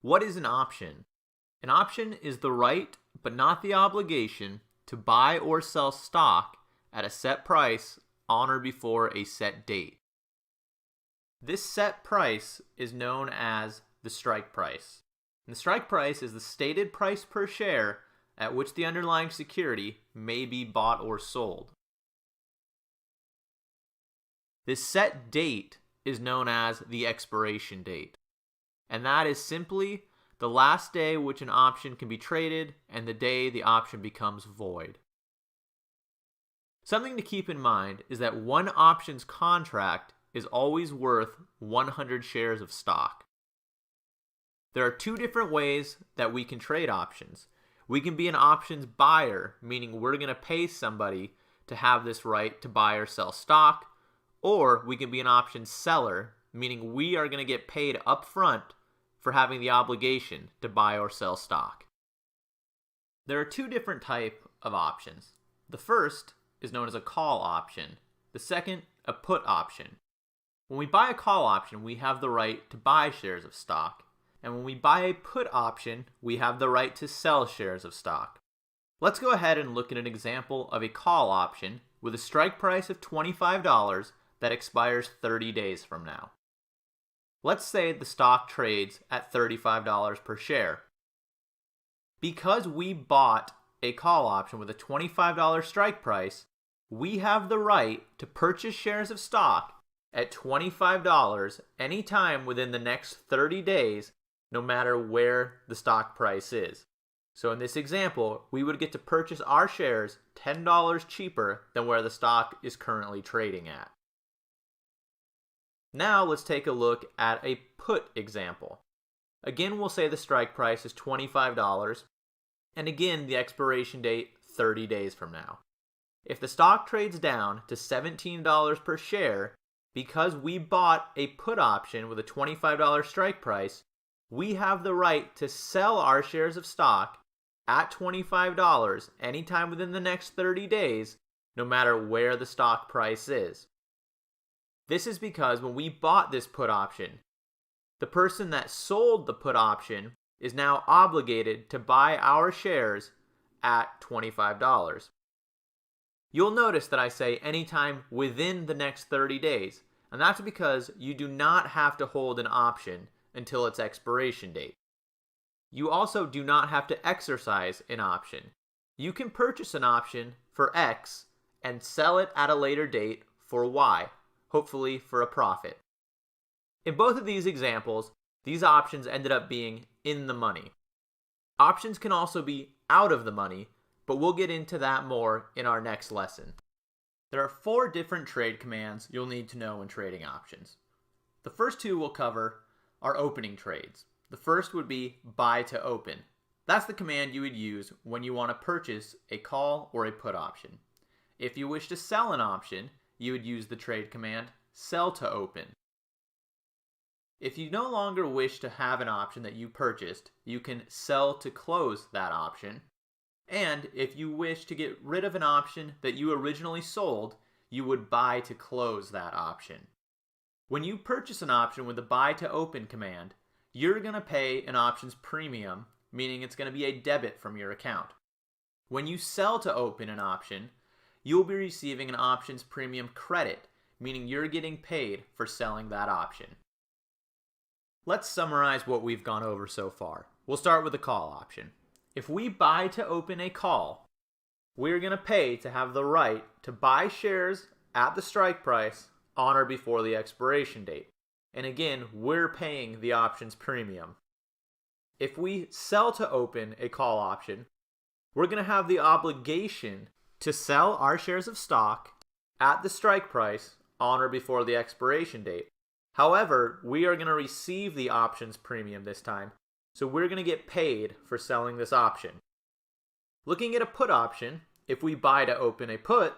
What is an option? An option is the right, but not the obligation, to buy or sell stock at a set price on or before a set date. This set price is known as the strike price. And the strike price is the stated price per share at which the underlying security may be bought or sold. This set date is known as the expiration date, and that is simply the last day which an option can be traded and the day the option becomes void. Something to keep in mind is that one options contract is always worth 100 shares of stock. There are two different ways that we can trade options. We can be an options buyer, meaning we're going to pay somebody to have this right to buy or sell stock, or we can be an options seller, meaning we are going to get paid up front for having the obligation to buy or sell stock. There are two different types of options. The first is known as a call option. The second, a put option. When we buy a call option, we have the right to buy shares of stock. And when we buy a put option, we have the right to sell shares of stock. Let's go ahead and look at an example of a call option with a strike price of $25 that expires 30 days from now. Let's say the stock trades at $35 per share. Because we bought a call option with a $25 strike price, we have the right to purchase shares of stock at $25 anytime within the next 30 days, no matter where the stock price is. So in this example, we would get to purchase our shares $10 cheaper than where the stock is currently trading at. Now let's take a look at a put example. Again, we'll say the strike price is $25, and again, the expiration date 30 days from now. If the stock trades down to $17 per share, because we bought a put option with a $25 strike price, we have the right to sell our shares of stock at $25 anytime within the next 30 days, no matter where the stock price is. This is because when we bought this put option, the person that sold the put option is now obligated to buy our shares at $25. You'll notice that I say anytime within the next 30 days, and that's because you do not have to hold an option until its expiration date. You also do not have to exercise an option. You can purchase an option for X and sell it at a later date for Y, hopefully for a profit. In both of these examples, these options ended up being in the money. Options can also be out of the money, but we'll get into that more in our next lesson. There are 4 different trade commands you'll need to know when trading options. The first 2 we'll cover are opening trades. The first would be buy to open. That's the command you would use when you want to purchase a call or a put option. If you wish to sell an option, you would use the trade command sell to open. If you no longer wish to have an option that you purchased, you can sell to close that option. And if you wish to get rid of an option that you originally sold, you would buy to close that option. When you purchase an option with the buy to open command, you're going to pay an options premium, meaning it's going to be a debit from your account. When you sell to open an option, you'll be receiving an options premium credit, meaning you're getting paid for selling that option. Let's summarize what we've gone over so far. We'll start with the call option. If we buy to open a call, we're going to pay to have the right to buy shares at the strike price on or before the expiration date. And again, we're paying the options premium. If we sell to open a call option, we're going to have the obligation to sell our shares of stock at the strike price on or before the expiration date. However, we are going to receive the options premium this time, so we're going to get paid for selling this option. Looking at a put option, if we buy to open a put,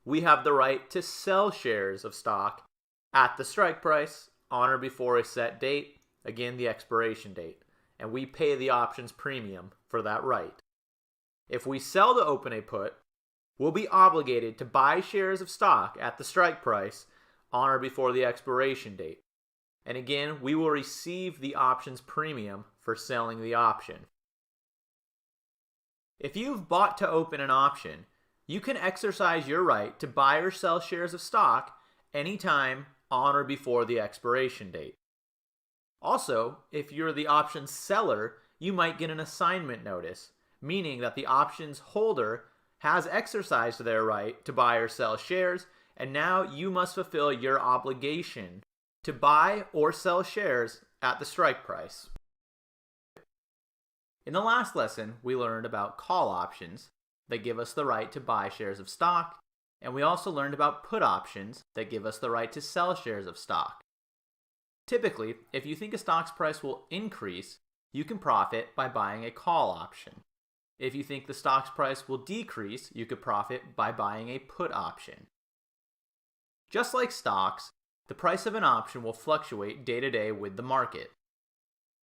we have the right to sell shares of stock at the strike price on or before a set date, again the expiration date, and we pay the options premium for that right. If we sell to open a put, we'll be obligated to buy shares of stock at the strike price on or before the expiration date. And again, we will receive the option's premium for selling the option. If you've bought to open an option, you can exercise your right to buy or sell shares of stock anytime on or before the expiration date. Also, if you're the option's seller, you might get an assignment notice, meaning that the option's holder has exercised their right to buy or sell shares, and now you must fulfill your obligation to buy or sell shares at the strike price. In the last lesson, we learned about call options that give us the right to buy shares of stock, and we also learned about put options that give us the right to sell shares of stock. Typically, if you think a stock's price will increase, you can profit by buying a call option. If you think the stock's price will decrease, you could profit by buying a put option. Just like stocks, the price of an option will fluctuate day to day with the market.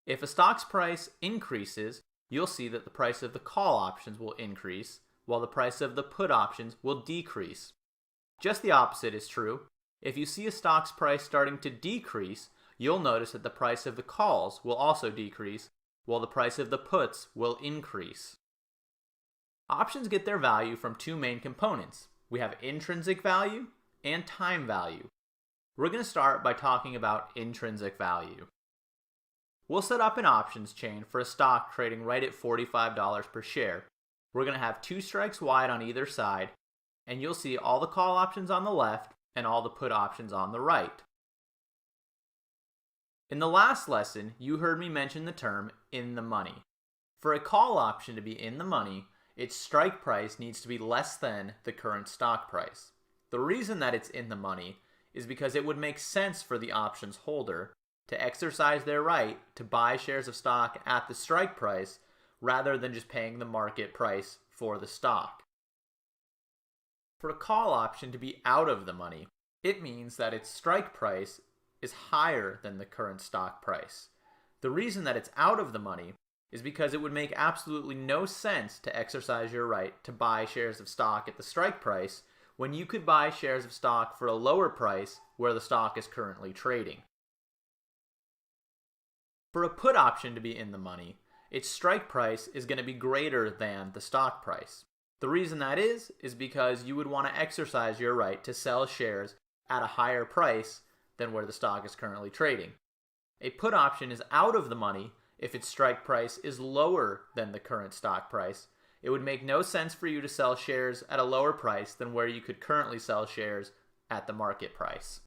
If a stock's price increases, you'll see that the price of the call options will increase, while the price of the put options will decrease. Just the opposite is true. If you see a stock's price starting to decrease, you'll notice that the price of the calls will also decrease, while the price of the puts will increase. Options get their value from two main components. We have intrinsic value and time value. We're going to start by talking about intrinsic value. We'll set up an options chain for a stock trading right at $45 per share. We're going to have two strikes wide on either side, and you'll see all the call options on the left and all the put options on the right. In the last lesson, you heard me mention the term in the money. For a call option to be in the money, its strike price needs to be less than the current stock price. The reason that it's in the money is because it would make sense for the option's holder to exercise their right to buy shares of stock at the strike price rather than just paying the market price for the stock. For a call option to be out of the money, it means that its strike price is higher than the current stock price. The reason that it's out of the money is because it would make absolutely no sense to exercise your right to buy shares of stock at the strike price when you could buy shares of stock for a lower price where the stock is currently trading. For a put option to be in the money, its strike price is going to be greater than the stock price. The reason that is because you would want to exercise your right to sell shares at a higher price than where the stock is currently trading. A put option is out of the money if its strike price is lower than the current stock price. It would make no sense for you to sell shares at a lower price than where you could currently sell shares at the market price.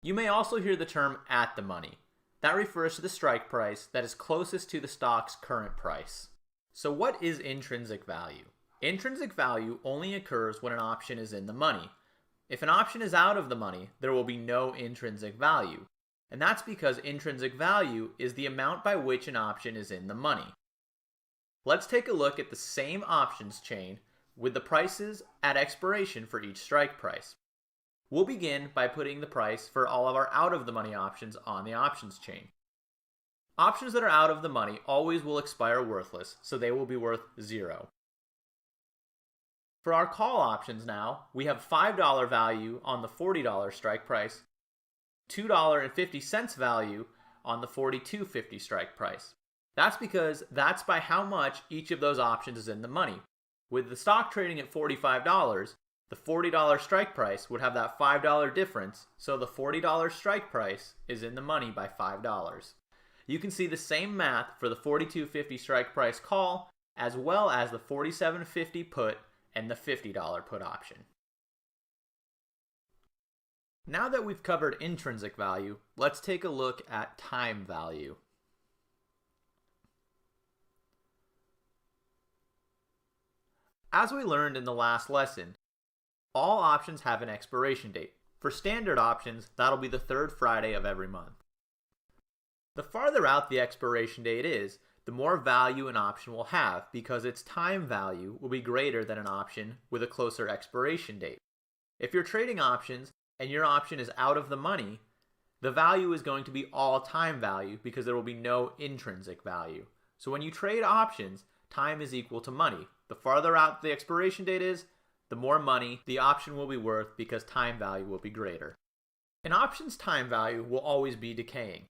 You may also hear the term at the money. That refers to the strike price that is closest to the stock's current price. So what is intrinsic value? Intrinsic value only occurs when an option is in the money. If an option is out of the money, there will be no intrinsic value. And that's because intrinsic value is the amount by which an option is in the money. Let's take a look at the same options chain with the prices at expiration for each strike price. We'll begin by putting the price for all of our out-of-the-money options on the options chain. Options that are out of the money always will expire worthless, so they will be worth 0. For our call options now, we have $5 value on the $40 strike price, $2.50 value on the $42.50 strike price. That's because that's by how much each of those options is in the money. With the stock trading at $45, the $40 strike price would have that $5 difference, so the $40 strike price is in the money by $5. You can see the same math for the $42.50 strike price call, as well as the $47.50 put and the $50 put option. Now that we've covered intrinsic value, let's take a look at time value. As we learned in the last lesson, all options have an expiration date. For standard options, that'll be the third Friday of every month. The farther out the expiration date is, the more value an option will have because its time value will be greater than an option with a closer expiration date. If you're trading options and your option is out of the money, the value is going to be all time value because there will be no intrinsic value. So when you trade options, time is equal to money. The farther out the expiration date is, the more money the option will be worth because time value will be greater. An option's time value will always be decaying.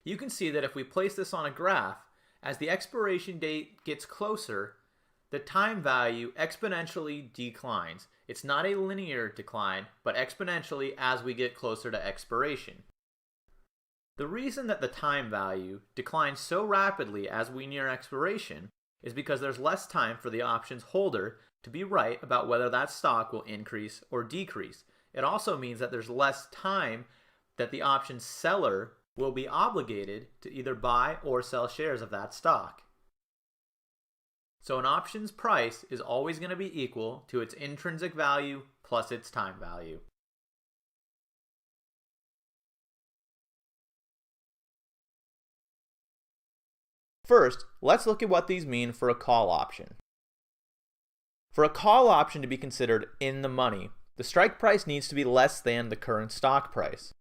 You can see that if we place this on a graph, as the expiration date gets closer, the time value exponentially declines. It's not a linear decline, but exponentially as we get closer to expiration. The reason that the time value declines so rapidly as we near expiration is because there's less time for the option's holder to be right about whether that stock will increase or decrease. It also means that there's less time that the option's seller will be obligated to either buy or sell shares of that stock. So an option's price is always going to be equal to its intrinsic value plus its time value. First, let's look at what these mean for a call option. For a call option to be considered in the money, the strike price needs to be less than the current stock price.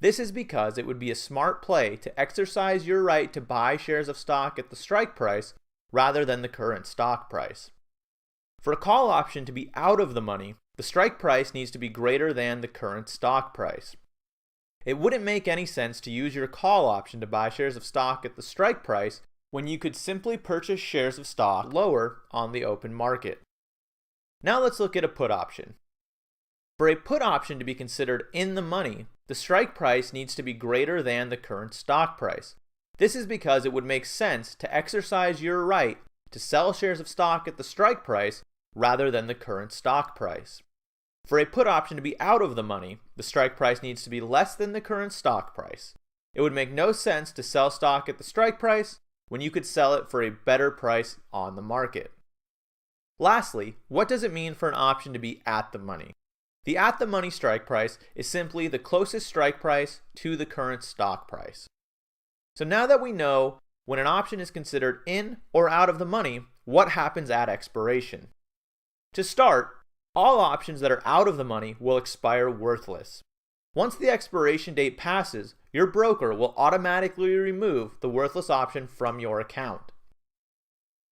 This is because it would be a smart play to exercise your right to buy shares of stock at the strike price rather than the current stock price. For a call option to be out of the money, the strike price needs to be greater than the current stock price. It wouldn't make any sense to use your call option to buy shares of stock at the strike price when you could simply purchase shares of stock lower on the open market. Now let's look at a put option. For a put option to be considered in the money, the strike price needs to be greater than the current stock price. This is because it would make sense to exercise your right to sell shares of stock at the strike price rather than the current stock price. For a put option to be out of the money, the strike price needs to be less than the current stock price. It would make no sense to sell stock at the strike price when you could sell it for a better price on the market. Lastly, what does it mean for an option to be at the money? The at the money strike price is simply the closest strike price to the current stock price. So now that we know when an option is considered in or out of the money, what happens at expiration? To start, all options that are out of the money will expire worthless. Once the expiration date passes, your broker will automatically remove the worthless option from your account.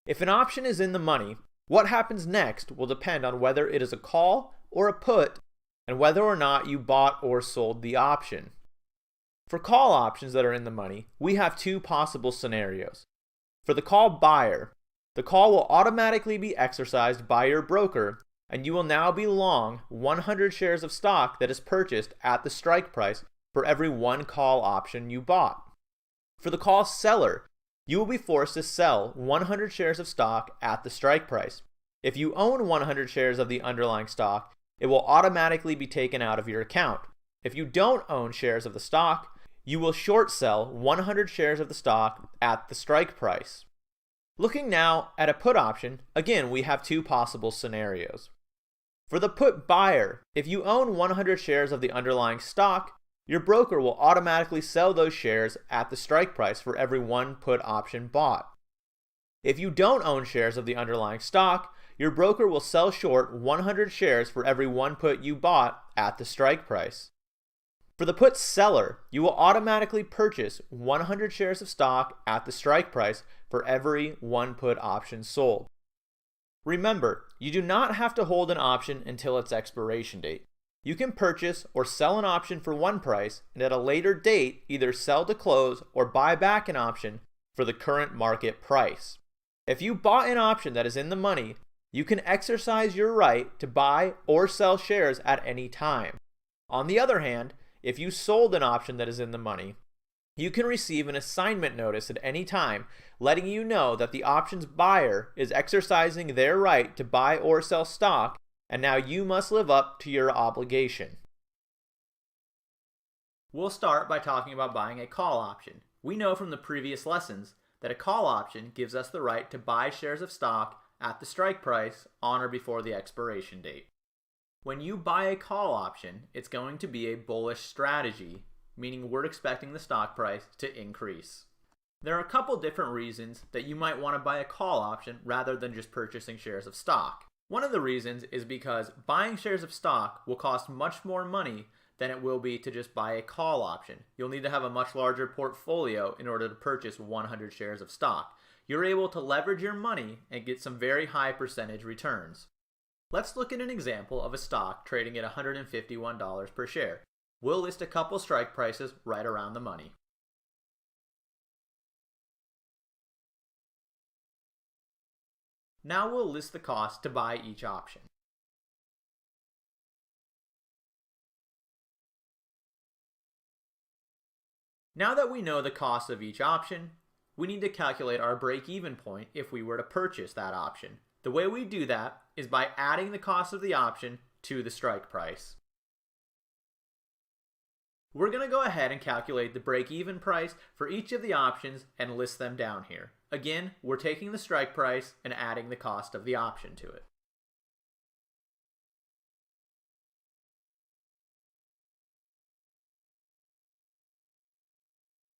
If an option is in the money, what happens next will depend on whether it is a call or a put and whether or not you bought or sold the option. For call options that are in the money, we have two possible scenarios. For the call buyer, the call will automatically be exercised by your broker and you will now be long 100 shares of stock that is purchased at the strike price for every one call option you bought. For the call seller, you will be forced to sell 100 shares of stock at the strike price. If you own 100 shares of the underlying stock, it will automatically be taken out of your account. If you don't own shares of the stock, you will short sell 100 shares of the stock at the strike price. Looking now at a put option, again we have two possible scenarios. For the put buyer, if you own 100 shares of the underlying stock, your broker will automatically sell those shares at the strike price for every one put option bought. If you don't own shares of the underlying stock, your broker will sell short 100 shares for every one put you bought at the strike price. For the put seller, you will automatically purchase 100 shares of stock at the strike price for every one put option sold. Remember, you do not have to hold an option until its expiration date. You can purchase or sell an option for one price and at a later date either sell to close or buy back an option for the current market price. If you bought an option that is in the money, you can exercise your right to buy or sell shares at any time. On the other hand, if you sold an option that is in the money, you can receive an assignment notice at any time letting you know that the option's buyer is exercising their right to buy or sell stock, and now you must live up to your obligation. We'll start by talking about buying a call option. We know from the previous lessons that a call option gives us the right to buy shares of stock at the strike price on or before the expiration date. When you buy a call option, it's going to be a bullish strategy, meaning we're expecting the stock price to increase. There are a couple different reasons that you might want to buy a call option rather than just purchasing shares of stock. One of the reasons is because buying shares of stock will cost much more money than it will be to just buy a call option. You'll need to have a much larger portfolio in order to purchase 100 shares of stock. You're able to leverage your money and get some very high percentage returns. Let's look at an example of a stock trading at $151 per share. We'll list a couple strike prices right around the money. Now we'll list the cost to buy each option. Now that we know the cost of each option, we need to calculate our break-even point if we were to purchase that option. The way we do that is by adding the cost of the option to the strike price. We're going to go ahead and calculate the break-even price for each of the options and list them down here. Again, we're taking the strike price and adding the cost of the option to it.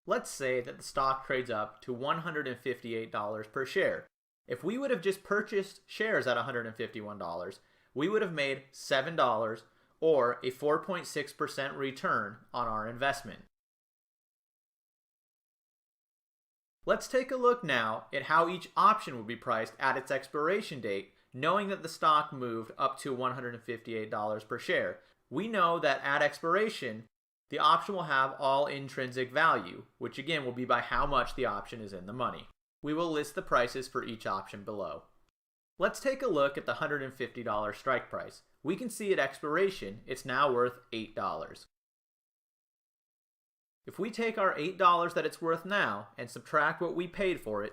Let's say that the stock trades up to $158 per share. If we would have just purchased shares at $151, we would have made $7 or a 4.6% return on our investment. Let's take a look now at how each option will be priced at its expiration date, knowing that the stock moved up to $158 per share. We know that at expiration, the option will have all intrinsic value, which again will be by how much the option is in the money. We will list the prices for each option below. Let's take a look at the $150 strike price. We can see at expiration, it's now worth $8. If we take our $8 that it's worth now and subtract what we paid for it,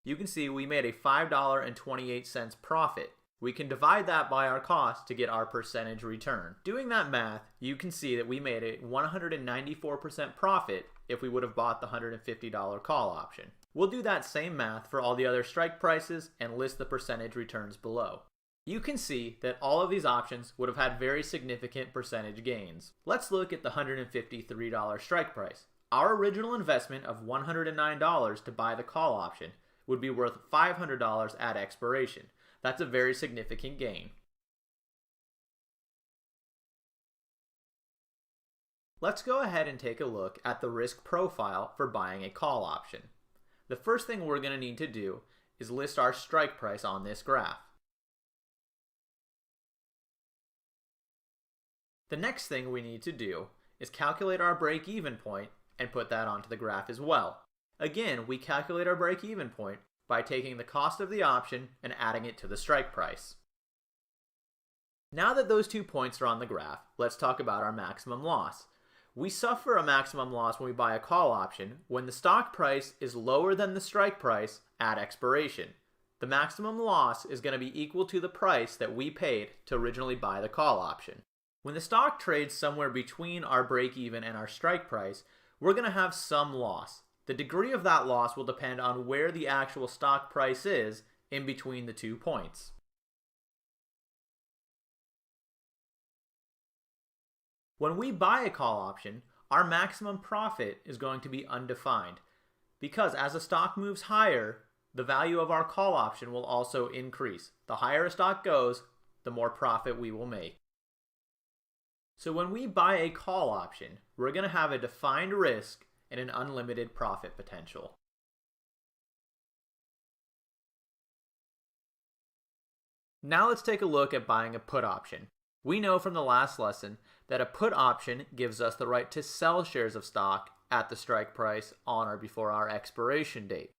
you can see we made a $5.28 profit. We can divide that by our cost to get our percentage return. Doing that math, you can see that we made a 194% profit if we would have bought the $150 call option. We'll do that same math for all the other strike prices and list the percentage returns below. You can see that all of these options would have had very significant percentage gains. Let's look at the $153 strike price. Our original investment of $109 to buy the call option would be worth $500 at expiration. That's a very significant gain. Let's go ahead and take a look at the risk profile for buying a call option. The first thing we're going to need to do is list our strike price on this graph. The next thing we need to do is calculate our break-even point and put that onto the graph as well. Again, we calculate our break-even point by taking the cost of the option and adding it to the strike price. Now that those 2 points are on the graph, let's talk about our maximum loss. We suffer a maximum loss when we buy a call option when the stock price is lower than the strike price at expiration. The maximum loss is going to be equal to the price that we paid to originally buy the call option. When the stock trades somewhere between our break-even and our strike price, we're going to have some loss. The degree of that loss will depend on where the actual stock price is in between the 2 points. When we buy a call option, our maximum profit is going to be undefined because as a stock moves higher, the value of our call option will also increase. The higher a stock goes, the more profit we will make. So when we buy a call option, we're going to have a defined risk and an unlimited profit potential. Now let's take a look at buying a put option. We know from the last lesson that a put option gives us the right to sell shares of stock at the strike price on or before our expiration date.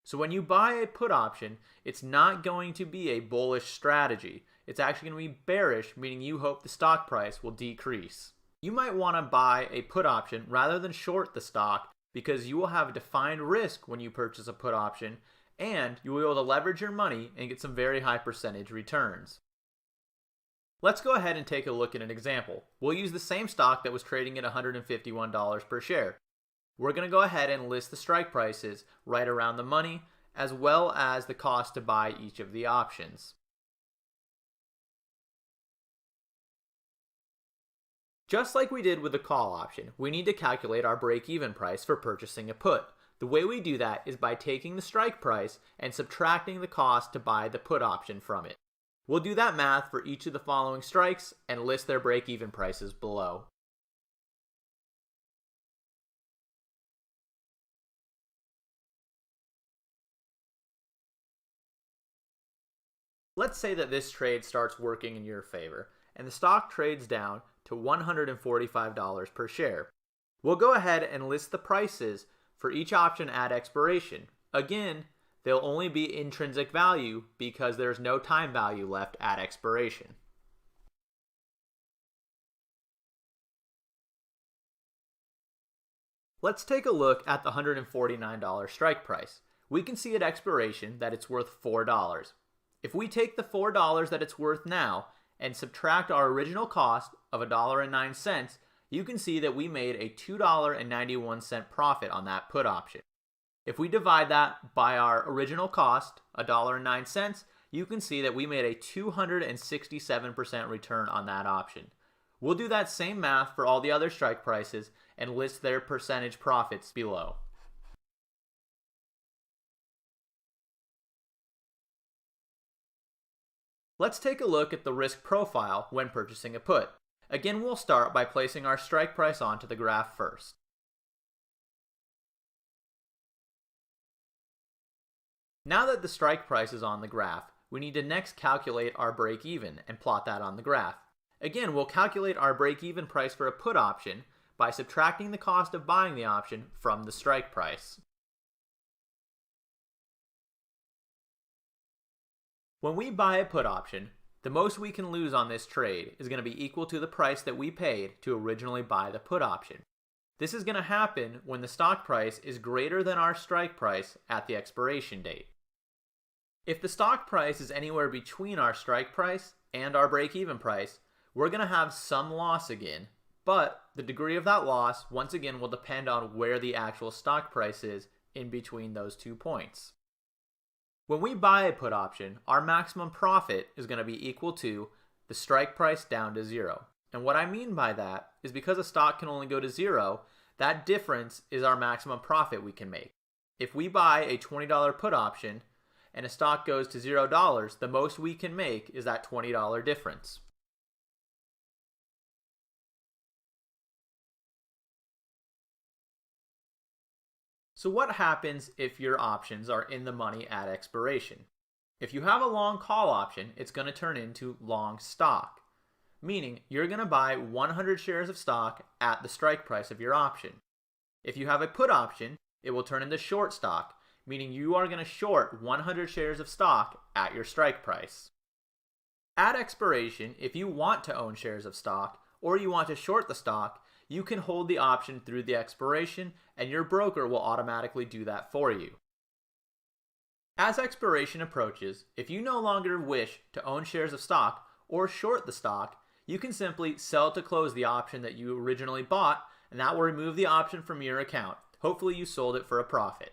So when you buy a put option, it's not going to be a bullish strategy. It's actually going to be bearish, meaning you hope the stock price will decrease. You might want to buy a put option rather than short the stock because you will have a defined risk when you purchase a put option and you will be able to leverage your money and get some very high percentage returns. Let's go ahead and take a look at an example. We'll use the same stock that was trading at $151 per share. We're going to go ahead and list the strike prices right around the money as well as the cost to buy each of the options. Just like we did with the call option, we need to calculate our break-even price for purchasing a put. The way we do that is by taking the strike price and subtracting the cost to buy the put option from it. We'll do that math for each of the following strikes and list their break-even prices below. Let's say that this trade starts working in your favor and the stock trades down to $145 per share. We'll go ahead and list the prices for each option at expiration. Again, they'll only be intrinsic value because there's no time value left at expiration. Let's take a look at the $149 strike price. We can see at expiration that it's worth $4. If we take the $4 that it's worth now and subtract our original cost of $1.09, you can see that we made a $2.91 profit on that put option. If we divide that by our original cost, $1.09, you can see that we made a 267% return on that option. We'll do that same math for all the other strike prices and list their percentage profits below. Let's take a look at the risk profile when purchasing a put. Again, we'll start by placing our strike price onto the graph first. Now that the strike price is on the graph, we need to next calculate our break-even and plot that on the graph. Again, we'll calculate our break-even price for a put option by subtracting the cost of buying the option from the strike price. When we buy a put option, the most we can lose on this trade is going to be equal to the price that we paid to originally buy the put option. This is going to happen when the stock price is greater than our strike price at the expiration date. If the stock price is anywhere between our strike price and our break-even price, we're going to have some loss again, but the degree of that loss once again will depend on where the actual stock price is in between those 2 points. When we buy a put option, our maximum profit is going to be equal to the strike price down to 0. And what I mean by that is because a stock can only go to 0, that difference is our maximum profit we can make. If we buy a $20 put option and a stock goes to $0, the most we can make is that $20 difference. So what happens if your options are in the money at expiration? If you have a long call option, it's going to turn into long stock, meaning you're going to buy 100 shares of stock at the strike price of your option. If you have a put option, it will turn into short stock, meaning you are going to short 100 shares of stock at your strike price. At expiration, if you want to own shares of stock or you want to short the stock, you can hold the option through the expiration and your broker will automatically do that for you. As expiration approaches, if you no longer wish to own shares of stock or short the stock, you can simply sell to close the option that you originally bought, and that will remove the option from your account. Hopefully you sold it for a profit.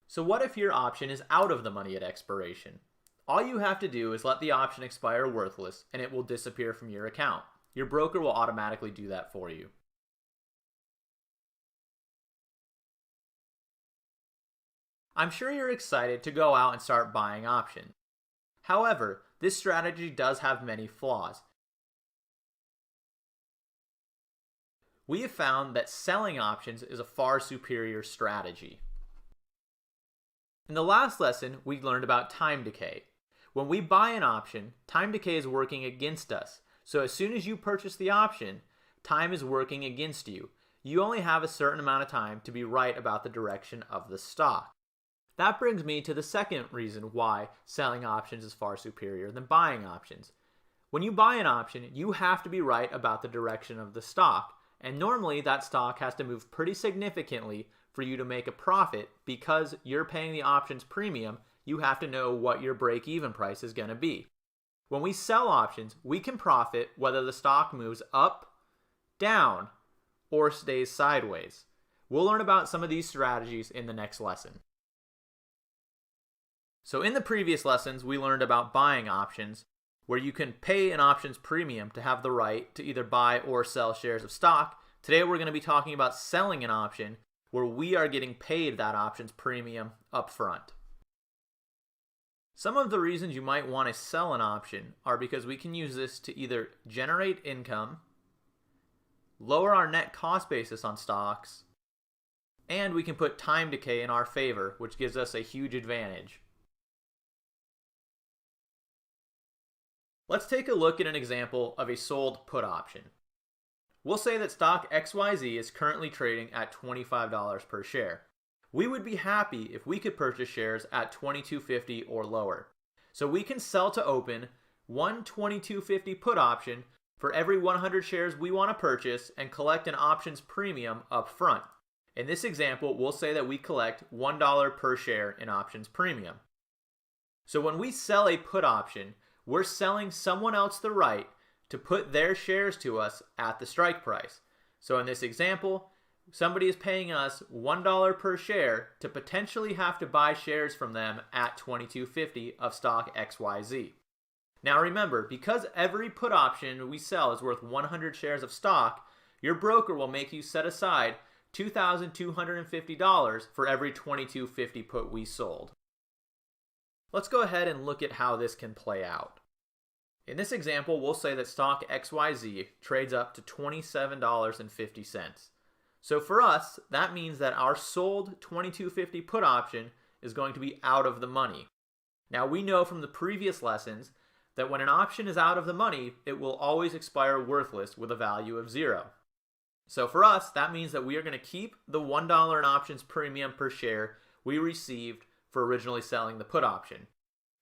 So what if your option is out of the money at expiration? All you have to do is let the option expire worthless and it will disappear from your account. Your broker will automatically do that for you. I'm sure you're excited to go out and start buying options. However, this strategy does have many flaws. We have found that selling options is a far superior strategy. In the last lesson, we learned about time decay. When we buy an option, time decay is working against us. So as soon as you purchase the option, time is working against you. You only have a certain amount of time to be right about the direction of the stock. That brings me to the second reason why selling options is far superior than buying options. When you buy an option, you have to be right about the direction of the stock. And normally that stock has to move pretty significantly for you to make a profit. Because you're paying the options premium, you have to know what your break-even price is going to be. When we sell options, we can profit whether the stock moves up, down, or stays sideways. We'll learn about some of these strategies in the next lesson. So in the previous lessons, we learned about buying options, where you can pay an options premium to have the right to either buy or sell shares of stock. Today we're going to be talking about selling an option, where we are getting paid that options premium up front. Some of the reasons you might want to sell an option are because we can use this to either generate income, lower our net cost basis on stocks, and we can put time decay in our favor, which gives us a huge advantage. Let's take a look at an example of a sold put option. We'll say that stock XYZ is currently trading at $25 per share. We would be happy if we could purchase shares at $22.50 or lower. So we can sell to open one $22.50 put option for every 100 shares we want to purchase and collect an options premium up front. In this example, we'll say that we collect $1 per share in options premium. So when we sell a put option, we're selling someone else the right to put their shares to us at the strike price. So in this example, somebody is paying us $1 per share to potentially have to buy shares from them at $22.50 of stock XYZ. Now remember, because every put option we sell is worth 100 shares of stock, your broker will make you set aside $2,250 for every $22.50 put we sold. Let's go ahead and look at how this can play out. In this example, we'll say that stock XYZ trades up to $27.50. So for us, that means that our sold $22.50 put option is going to be out of the money. Now we know from the previous lessons that when an option is out of the money, it will always expire worthless with a value of 0. So for us, that means that we are going to keep the $1 in options premium per share we received for originally selling the put option.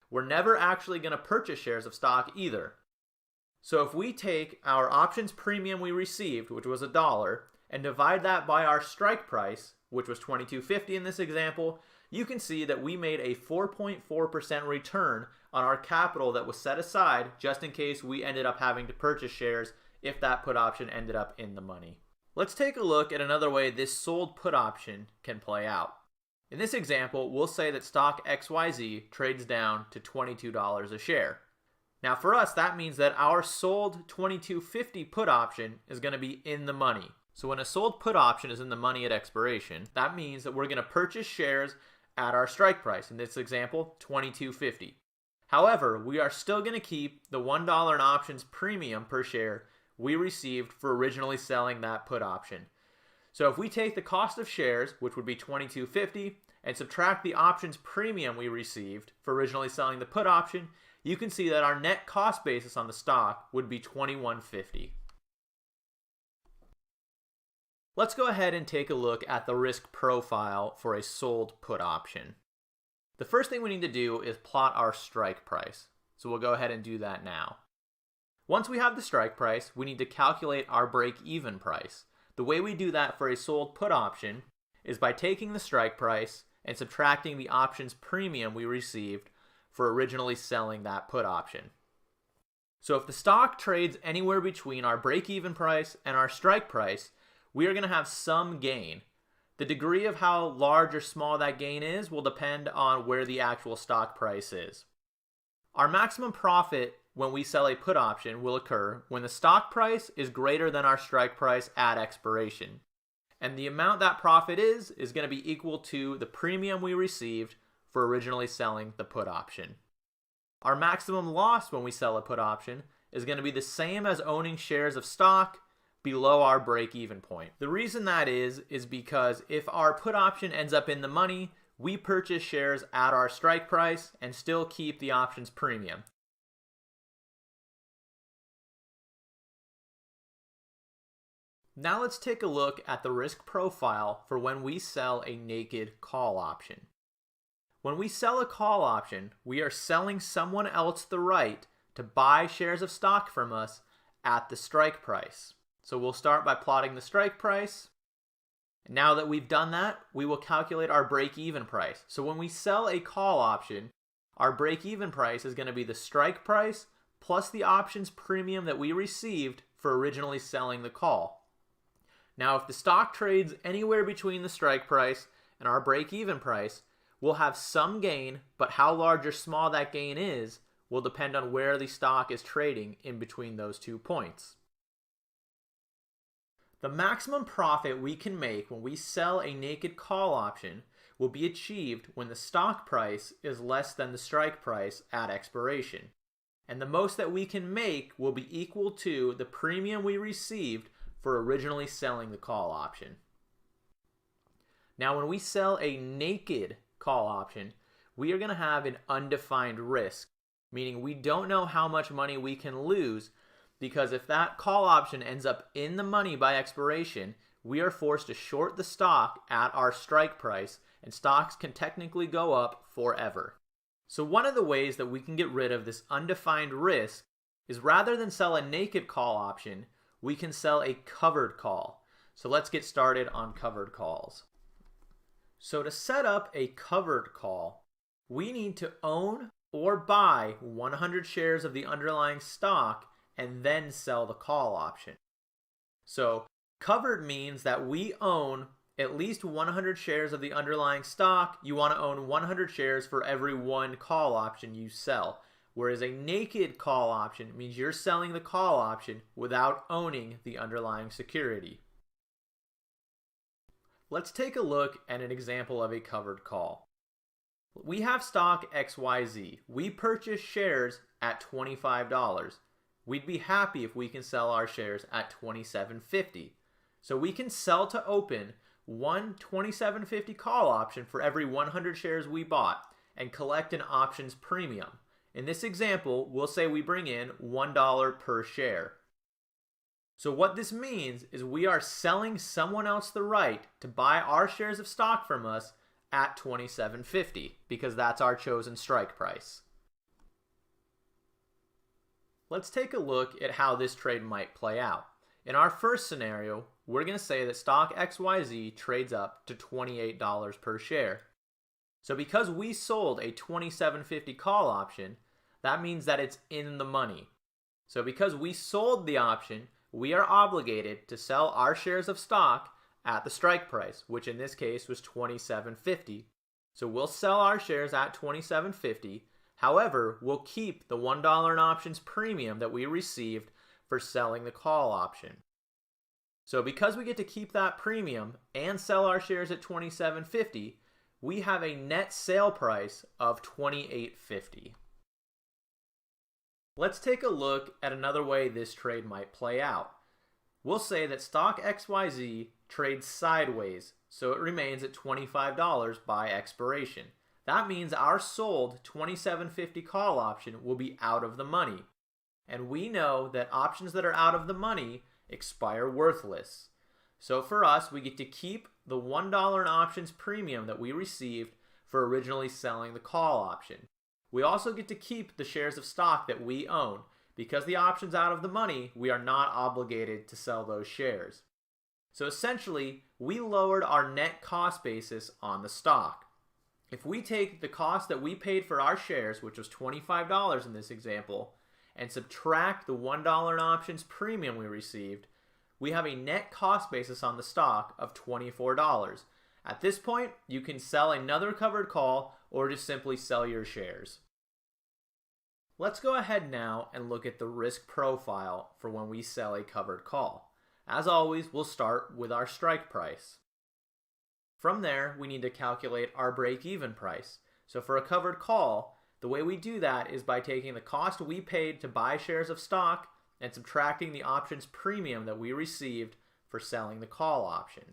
We're never actually going to purchase shares of stock either. So if we take our options premium we received, which was $1, and divide that by our strike price, which was $22.50 in this example, you can see that we made a 4.4% return on our capital that was set aside just in case we ended up having to purchase shares if that put option ended up in the money. Let's take a look at another way this sold put option can play out. In this example, we'll say that stock XYZ trades down to $22 a share. Now for us, that means that our sold $22.50 put option is going to be in the money. So when a sold put option is in the money at expiration, that means that we're going to purchase shares at our strike price. In this example, $22.50. However, we are still going to keep the $1 in options premium per share we received for originally selling that put option. So if we take the cost of shares, which would be $22.50, and subtract the options premium we received for originally selling the put option, you can see that our net cost basis on the stock would be $21.50. Let's go ahead and take a look at the risk profile for a sold put option. The first thing we need to do is plot our strike price. So we'll go ahead and do that now. Once we have the strike price, we need to calculate our break-even price. The way we do that for a sold put option is by taking the strike price and subtracting the options premium we received for originally selling that put option. So if the stock trades anywhere between our break-even price and our strike price, we are going to have some gain. The degree of how large or small that gain is will depend on where the actual stock price is. Our maximum profit when we sell a put option will occur when the stock price is greater than our strike price at expiration. And the amount that profit is going to be equal to the premium we received for originally selling the put option. Our maximum loss when we sell a put option is going to be the same as owning shares of stock below our break-even point. The reason that is because if our put option ends up in the money, we purchase shares at our strike price and still keep the options premium. Now let's take a look at the risk profile for when we sell a naked call option. When we sell a call option, we are selling someone else the right to buy shares of stock from us at the strike price. So we'll start by plotting the strike price. Now that we've done that, we will calculate our break-even price. So when we sell a call option, our break-even price is going to be the strike price plus the options premium that we received for originally selling the call. Now, if the stock trades anywhere between the strike price and our break-even price, we'll have some gain, but how large or small that gain is will depend on where the stock is trading in between those 2 points. The maximum profit we can make when we sell a naked call option will be achieved when the stock price is less than the strike price at expiration. And the most that we can make will be equal to the premium we received for originally selling the call option. Now when we sell a naked call option, we are going to have an undefined risk. meaning we don't know how much money we can lose, because if that call option ends up in the money by expiration, we are forced to short the stock at our strike price, and stocks can technically go up forever. So one of the ways that we can get rid of this undefined risk is, rather than sell a naked call option, we can sell a covered call. So let's get started on covered calls. So to set up a covered call, we need to own or buy 100 shares of the underlying stock and then sell the call option. So covered means that we own at least 100 shares of the underlying stock. You want to own 100 shares for every one call option you sell. Whereas a naked call option means you're selling the call option without owning the underlying security. Let's take a look at an example of a covered call. We have stock XYZ. We purchase shares at $25. We'd be happy if we can sell our shares at $27.50. So we can sell to open one $27.50 call option for every 100 shares we bought and collect an options premium. In this example, we'll say we bring in $1 per share. So what this means is we are selling someone else the right to buy our shares of stock from us at $27.50 because that's our chosen strike price. Let's take a look at how this trade might play out. In our first scenario, we're going to say that stock XYZ trades up to $28 per share. So because we sold a $27.50 call option, that means that it's in the money. So because we sold the option, we are obligated to sell our shares of stock at the strike price, which in this case was $27.50. So we'll sell our shares at $27.50. However, we'll keep the $1 in options premium that we received for selling the call option. So because we get to keep that premium and sell our shares at $27.50, we have a net sale price of $28.50. Let's take a look at another way this trade might play out. We'll say that stock XYZ trades sideways, so it remains at $25 by expiration. That means our sold $27.50 call option will be out of the money. And we know that options that are out of the money expire worthless. So for us, we get to keep the $1 in options premium that we received for originally selling the call option. We also get to keep the shares of stock that we own. Because the option's out of the money, we are not obligated to sell those shares. So essentially, we lowered our net cost basis on the stock. If we take the cost that we paid for our shares, which was $25 in this example, and subtract the $1 in options premium we received, we have a net cost basis on the stock of $24. At this point, you can sell another covered call or just simply sell your shares. Let's go ahead now and look at the risk profile for when we sell a covered call. As always, we'll start with our strike price. From there, we need to calculate our break-even price. So for a covered call, the way we do that is by taking the cost we paid to buy shares of stock and subtracting the options premium that we received for selling the call option.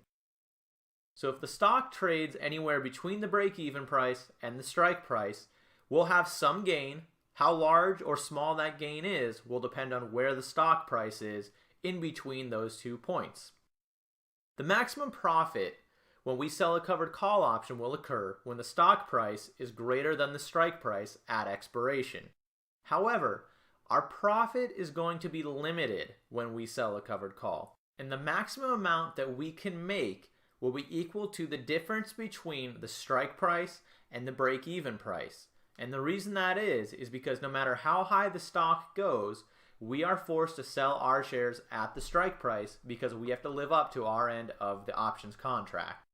So if the stock trades anywhere between the break-even price and the strike price, we'll have some gain. How large or small that gain is will depend on where the stock price is in between those 2 points. The maximum profit when we sell a covered call option will occur when the stock price is greater than the strike price at expiration. However, our profit is going to be limited when we sell a covered call, and the maximum amount that we can make will be equal to the difference between the strike price and the break-even price. And the reason that is because no matter how high the stock goes, we are forced to sell our shares at the strike price because we have to live up to our end of the options contract.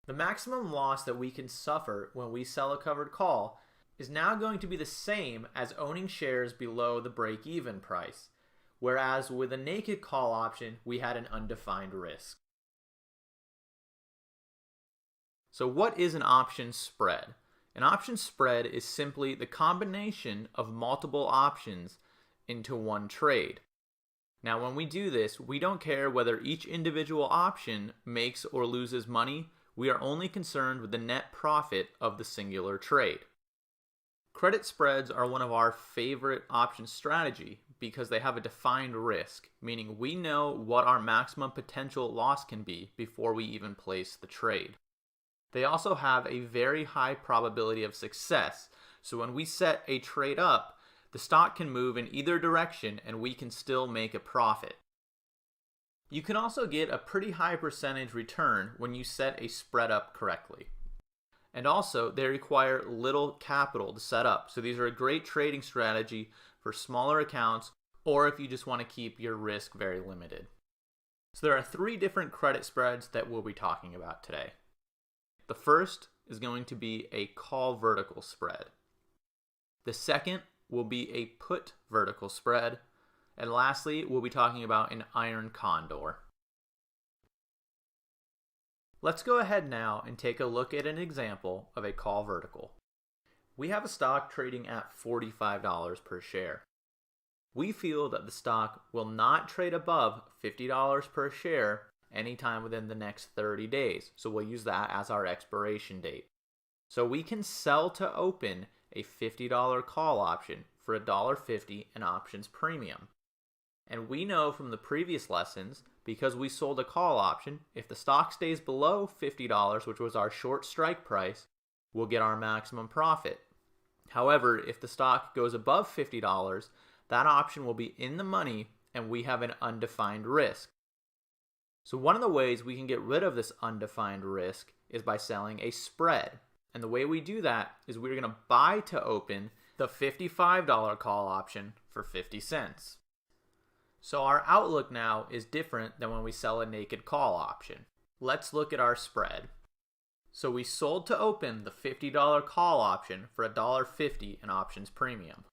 The maximum loss that we can suffer when we sell a covered call is now going to be the same as owning shares below the break-even price, whereas with a naked call option, we had an undefined risk. So what is an option spread? An option spread is simply the combination of multiple options into one trade. Now when we do this, we don't care whether each individual option makes or loses money. We are only concerned with the net profit of the singular trade. Credit spreads are one of our favorite option strategy because they have a defined risk, meaning we know what our maximum potential loss can be before we even place the trade. They also have a very high probability of success, so when we set a trade up, the stock can move in either direction and we can still make a profit. You can also get a pretty high percentage return when you set a spread up correctly. And also, they require little capital to set up, so these are a great trading strategy for smaller accounts or if you just want to keep your risk very limited. So there are 3 different credit spreads that we'll be talking about today. The first is going to be a call vertical spread. The second will be a put vertical spread. And lastly, we'll be talking about an iron condor. Let's go ahead now and take a look at an example of a call vertical. We have a stock trading at $45 per share. We feel that the stock will not trade above $50 per share anytime within the next 30 days. So we'll use that as our expiration date. So we can sell to open a $50 call option for $1.50 in options premium. And we know from the previous lessons, because we sold a call option, if the stock stays below $50, which was our short strike price, we'll get our maximum profit. However, if the stock goes above $50, that option will be in the money and we have an undefined risk. So one of the ways we can get rid of this undefined risk is by selling a spread. And the way we do that is we're going to buy to open the $55 call option for 50 cents. So our outlook now is different than when we sell a naked call option. Let's look at our spread. So we sold to open the $50 call option for $1.50 in options premium.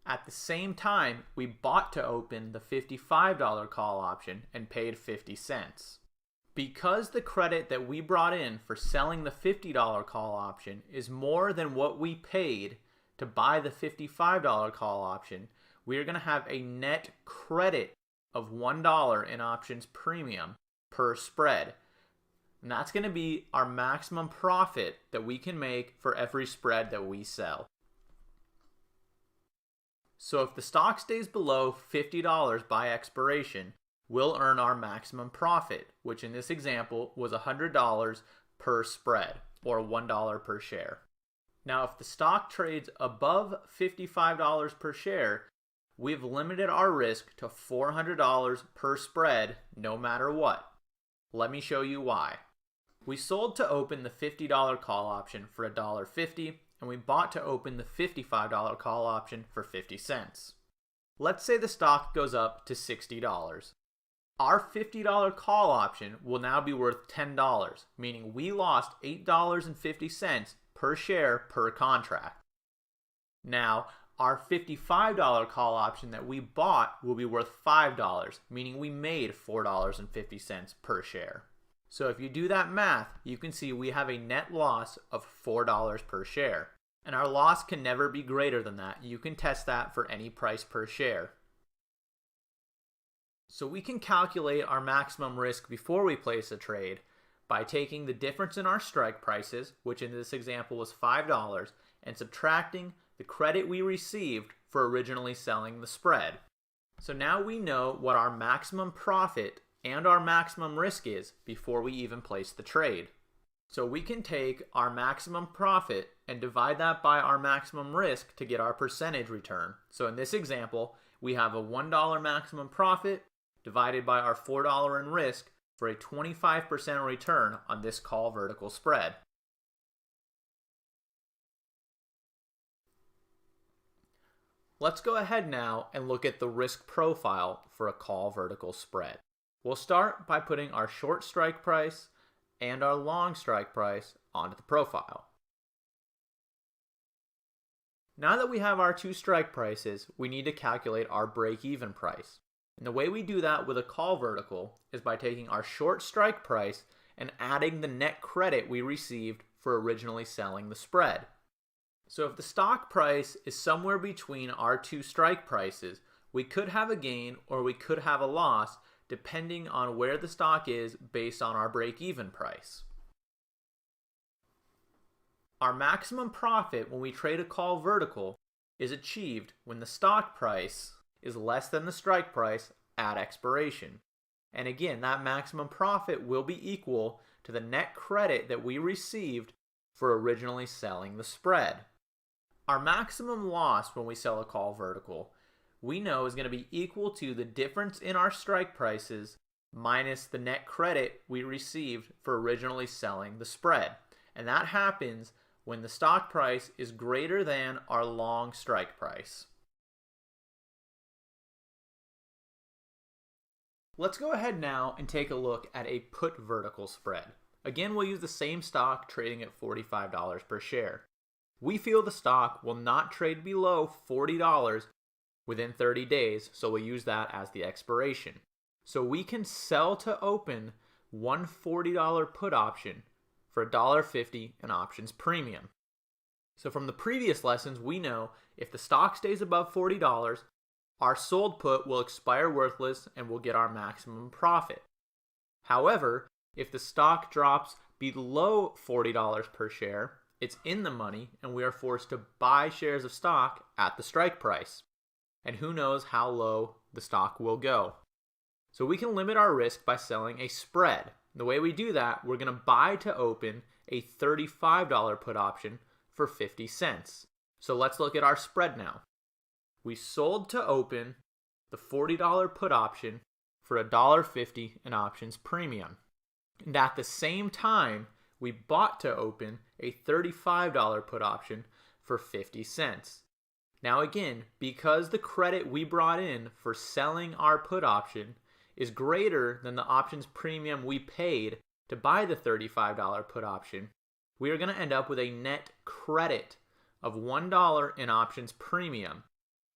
At the same time, we bought to open the $55 call option and paid 50 cents. Because the credit that we brought in for selling the $50 call option is more than what we paid to buy the $55 call option, we are going to have a net credit of $1 in options premium per spread. And that's going to be our maximum profit that we can make for every spread that we sell. So if the stock stays below $50 by expiration, we'll earn our maximum profit, which in this example was $100 per spread, or $1 per share. Now if the stock trades above $55 per share, we've limited our risk to $400 per spread no matter what. Let me show you why. We sold to open the $50 call option for $1.50 and we bought to open the $55 call option for 50 cents. Let's say the stock goes up to $60. Our $50 call option will now be worth $10, meaning we lost $8.50 per share per contract. Now, our $55 call option that we bought will be worth $5, meaning we made $4.50 per share. So if you do that math, you can see we have a net loss of $4 per share. And our loss can never be greater than that. You can test that for any price per share. So we can calculate our maximum risk before we place a trade by taking the difference in our strike prices, which in this example was $5, and subtracting the credit we received for originally selling the spread. So now we know what our maximum profit and our maximum risk is before we even place the trade. So we can take our maximum profit and divide that by our maximum risk to get our percentage return. So in this example, we have a $1 maximum profit divided by our $4 in risk for a 25% return on this call vertical spread. Let's go ahead now and look at the risk profile for a call vertical spread. We'll start by putting our short strike price and our long strike price onto the profile. Now that we have our two strike prices, we need to calculate our break-even price. And the way we do that with a call vertical is by taking our short strike price and adding the net credit we received for originally selling the spread. So if the stock price is somewhere between our two strike prices, we could have a gain or we could have a loss depending on where the stock is based on our break-even price. Our maximum profit when we trade a call vertical is achieved when the stock price is less than the strike price at expiration. And again, that maximum profit will be equal to the net credit that we received for originally selling the spread. Our maximum loss when we sell a call vertical, we know is going to be equal to the difference in our strike prices minus the net credit we received for originally selling the spread. And that happens when the stock price is greater than our long strike price. Let's go ahead now and take a look at a put vertical spread. Again, we'll use the same stock trading at $45 per share. We feel the stock will not trade below $40 within 30 days, so we'll use that as the expiration. So we can sell to open one $40 put option for $1.50 in options premium. So from the previous lessons, we know if the stock stays above $40, our sold put will expire worthless and we'll get our maximum profit. However, if the stock drops below $40 per share, it's in the money and we are forced to buy shares of stock at the strike price. And who knows how low the stock will go. So we can limit our risk by selling a spread. The way we do that, we're going to buy to open a $35 put option for 50 cents. So let's look at our spread now. We sold to open the $40 put option for $1.50 in options premium. And at the same time, we bought to open a $35 put option for 50 cents. Now again, because the credit we brought in for selling our put option is greater than the options premium we paid to buy the $35 put option, we are going to end up with a net credit of $1 in options premium.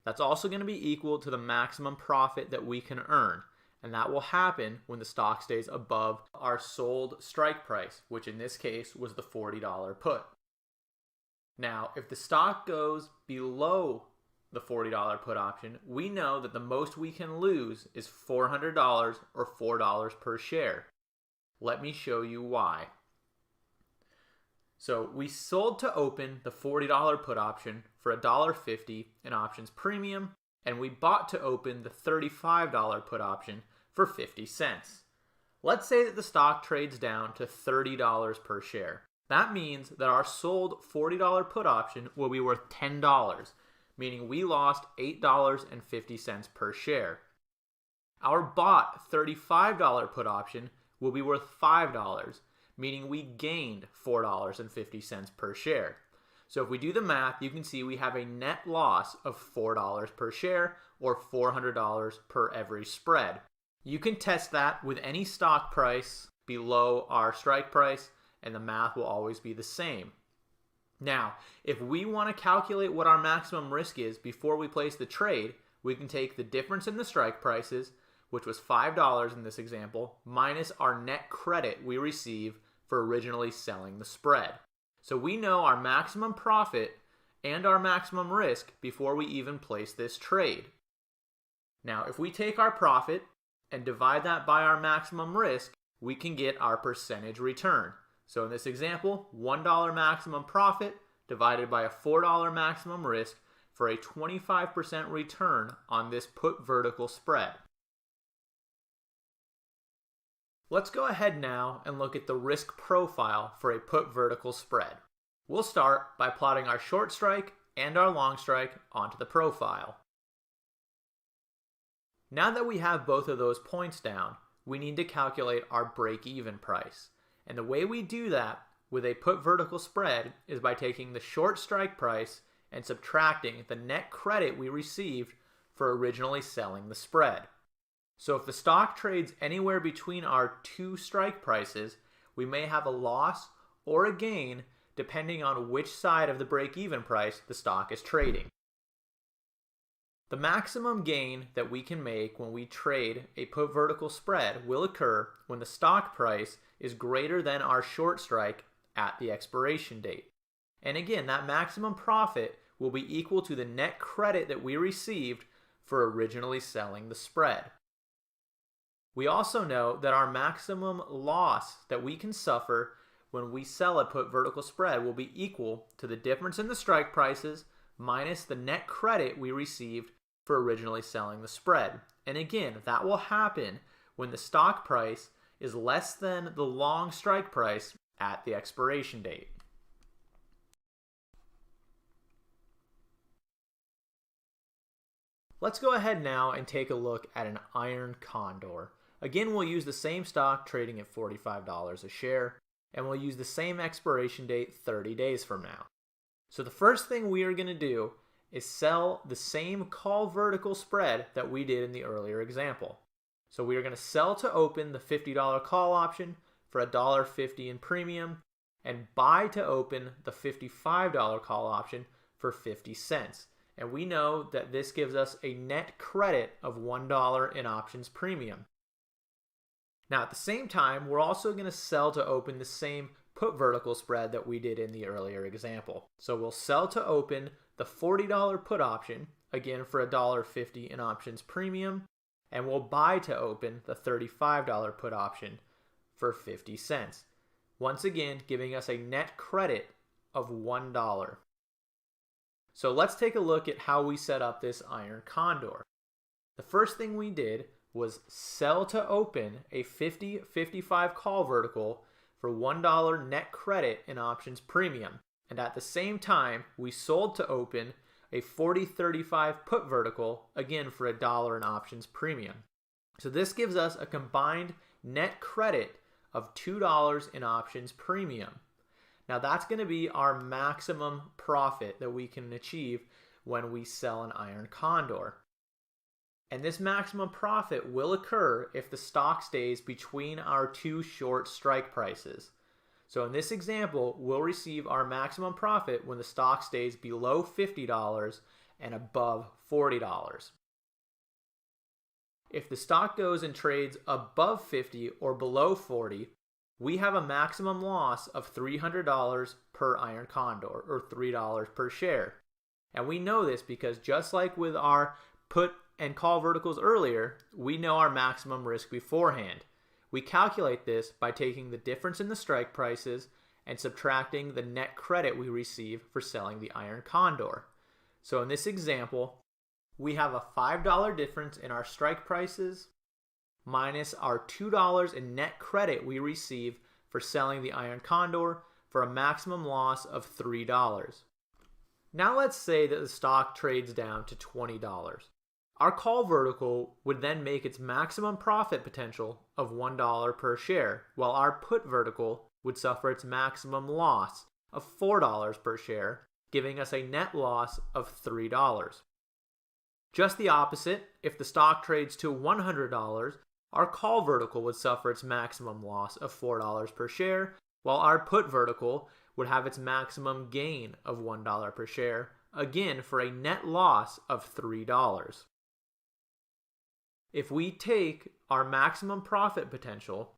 That's also going to be equal to the maximum profit that we can earn, and that will happen when the stock stays above our sold strike price, which in this case was the $40 put. Now, if the stock goes below the $40 put option, we know that the most we can lose is $400 or $4 per share. Let me show you why. So we sold to open the $40 put option for $1.50 in options premium, and we bought to open the $35 put option for 50 cents. Let's say that the stock trades down to $30 per share. That means that our sold $40 put option will be worth $10, meaning we lost $8.50 per share. Our bought $35 put option will be worth $5, meaning we gained $4.50 per share. So if we do the math, you can see we have a net loss of $4 per share or $400 per every spread. You can test that with any stock price below our strike price, and the math will always be the same. Now, if we want to calculate what our maximum risk is before we place the trade, we can take the difference in the strike prices, which was $5 in this example, minus our net credit we receive for originally selling the spread. So we know our maximum profit and our maximum risk before we even place this trade. Now, if we take our profit and divide that by our maximum risk, we can get our percentage return. So in this example, $1 maximum profit divided by a $4 maximum risk for a 25% return on this put vertical spread. Let's go ahead now and look at the risk profile for a put vertical spread. We'll start by plotting our short strike and our long strike onto the profile. Now that we have both of those points down, we need to calculate our break-even price. And the way we do that with a put vertical spread is by taking the short strike price and subtracting the net credit we received for originally selling the spread. So if the stock trades anywhere between our two strike prices, we may have a loss or a gain depending on which side of the break-even price the stock is trading. The maximum gain that we can make when we trade a put vertical spread will occur when the stock price is greater than our short strike at the expiration date. And again, that maximum profit will be equal to the net credit that we received for originally selling the spread. We also know that our maximum loss that we can suffer when we sell a put vertical spread will be equal to the difference in the strike prices minus the net credit we received for originally selling the spread. And again, that will happen when the stock price is less than the long strike price at the expiration date. Let's go ahead now and take a look at an iron condor. Again, we'll use the same stock trading at $45 a share, and we'll use the same expiration date 30 days from now. So the first thing we are going to do is sell the same call vertical spread that we did in the earlier example. So we are going to sell to open the $50 call option for $1.50 in premium and buy to open the $55 call option for 50 cents. And we know that this gives us a net credit of $1 in options premium. Now at the same time, we're also going to sell to open the same put vertical spread that we did in the earlier example. So we'll sell to open the $40 put option, again for $1.50 in options premium, and we'll buy to open the $35 put option for 50 cents. Once again, giving us a net credit of $1. So let's take a look at how we set up this iron condor. The first thing we did was sell to open a 50-55 call vertical for $1 net credit in options premium. And at the same time, we sold to open a 40-35 put vertical, again for $1 in options premium. So this gives us a combined net credit of $2 in options premium. Now that's going to be our maximum profit that we can achieve when we sell an iron condor. And this maximum profit will occur if the stock stays between our two short strike prices. So in this example, we'll receive our maximum profit when the stock stays below $50 and above $40. If the stock goes and trades above 50 or below 40, we have a maximum loss of $300 per iron condor, or $3 per share. And we know this because just like with our put and call verticals earlier, we know our maximum risk beforehand. We calculate this by taking the difference in the strike prices and subtracting the net credit we receive for selling the iron condor. So in this example, we have a $5 difference in our strike prices minus our $2 in net credit we receive for selling the iron condor for a maximum loss of $3. Now let's say that the stock trades down to $20. Our call vertical would then make its maximum profit potential of $1 per share, while our put vertical would suffer its maximum loss of $4 per share, giving us a net loss of $3. Just the opposite, if the stock trades to $100, our call vertical would suffer its maximum loss of $4 per share, while our put vertical would have its maximum gain of $1 per share, again for a net loss of $3. If we take our maximum profit potential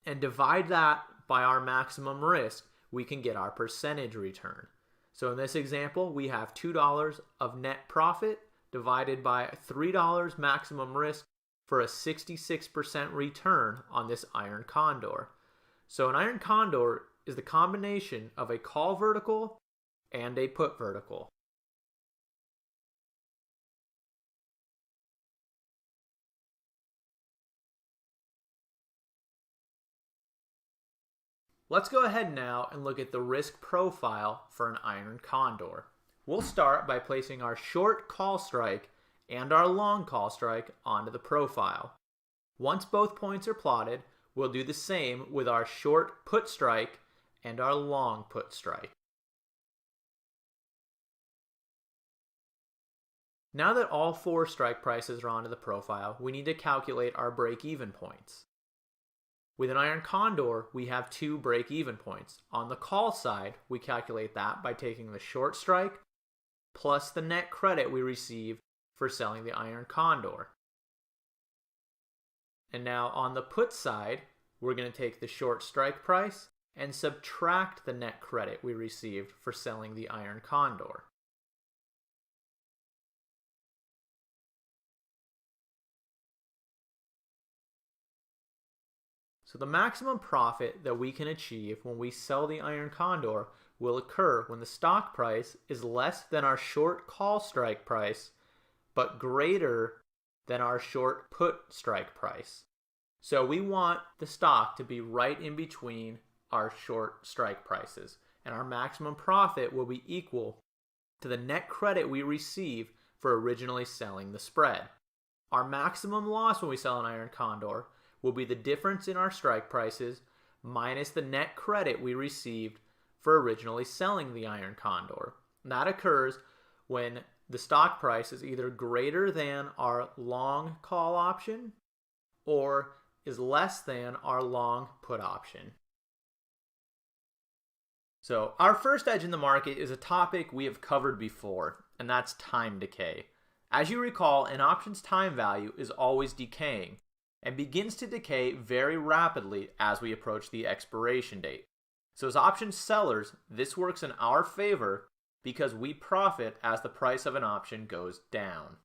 and divide that by our maximum risk, we can get our percentage return. So in this example, we have $2 of net profit divided by $3 maximum risk for a 66% return on this iron condor. So an iron condor is the combination of a call vertical and a put vertical. Let's go ahead now and look at the risk profile for an iron condor. We'll start by placing our short call strike and our long call strike onto the profile. Once both points are plotted, we'll do the same with our short put strike and our long put strike. Now that all four strike prices are onto the profile, we need to calculate our break-even points. With an iron condor, we have two break-even points. On the call side, we calculate that by taking the short strike plus the net credit we receive for selling the iron condor. And now on the put side, we're going to take the short strike price and subtract the net credit we received for selling the iron condor. So the maximum profit that we can achieve when we sell the iron condor will occur when the stock price is less than our short call strike price, but greater than our short put strike price. So we want the stock to be right in between our short strike prices, and our maximum profit will be equal to the net credit we receive for originally selling the spread. Our maximum loss when we sell an iron condor will be the difference in our strike prices minus the net credit we received for originally selling the iron condor. And that occurs when the stock price is either greater than our long call option or is less than our long put option. So our first edge in the market is a topic we have covered before, and that's time decay. As you recall, an option's time value is always decaying and begins to decay very rapidly as we approach the expiration date. So as option sellers, this works in our favor because we profit as the price of an option goes down.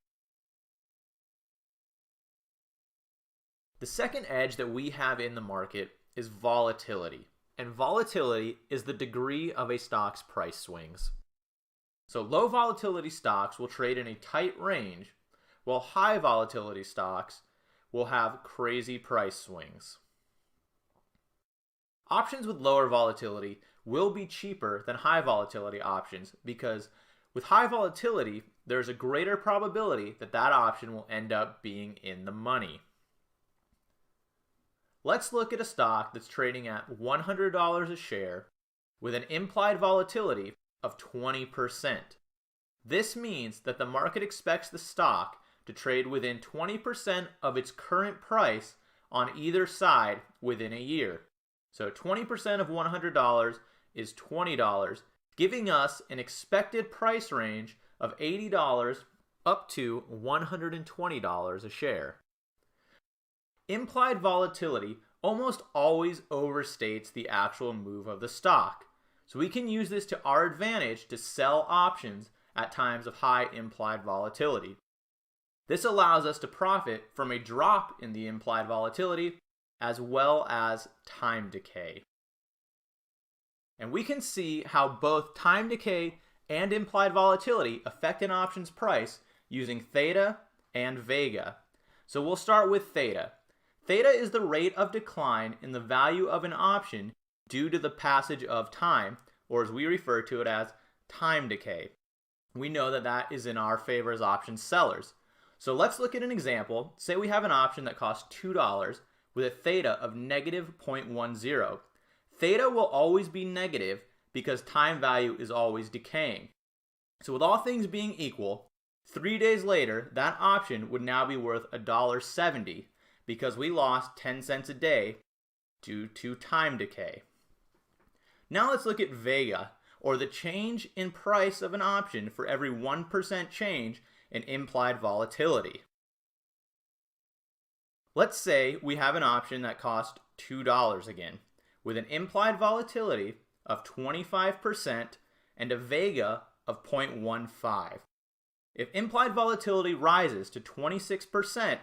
The second edge that we have in the market is volatility. And volatility is the degree of a stock's price swings. So low volatility stocks will trade in a tight range, while high volatility stocks will have crazy price swings. Options with lower volatility will be cheaper than high volatility options because with high volatility, there's a greater probability that that option will end up being in the money. Let's look at a stock that's trading at $100 a share with an implied volatility of 20%. This means that the market expects the stock to trade within 20% of its current price on either side within a year. So 20% of $100 is $20, giving us an expected price range of $80 up to $120 a share. Implied volatility almost always overstates the actual move of the stock, so we can use this to our advantage to sell options at times of high implied volatility. This allows us to profit from a drop in the implied volatility as well as time decay. And we can see how both time decay and implied volatility affect an option's price using theta and vega. So we'll start with theta. Theta is the rate of decline in the value of an option due to the passage of time, or as we refer to it as time decay. We know that that is in our favor as option sellers. So let's look at an example. Say we have an option that costs $2 with a theta of negative 0.10. Theta will always be negative because time value is always decaying. So with all things being equal, 3 days later, that option would now be worth $1.70 because we lost 10 cents a day due to time decay. Now let's look at vega, or the change in price of an option for every 1% change in implied volatility. Let's say we have an option that costs $2 again, with an implied volatility of 25% and a vega of 0.15. If implied volatility rises to 26%,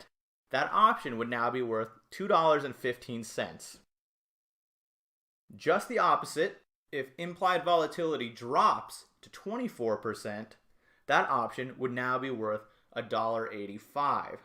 that option would now be worth $2.15. Just the opposite, if implied volatility drops to 24%, that option would now be worth $1.85.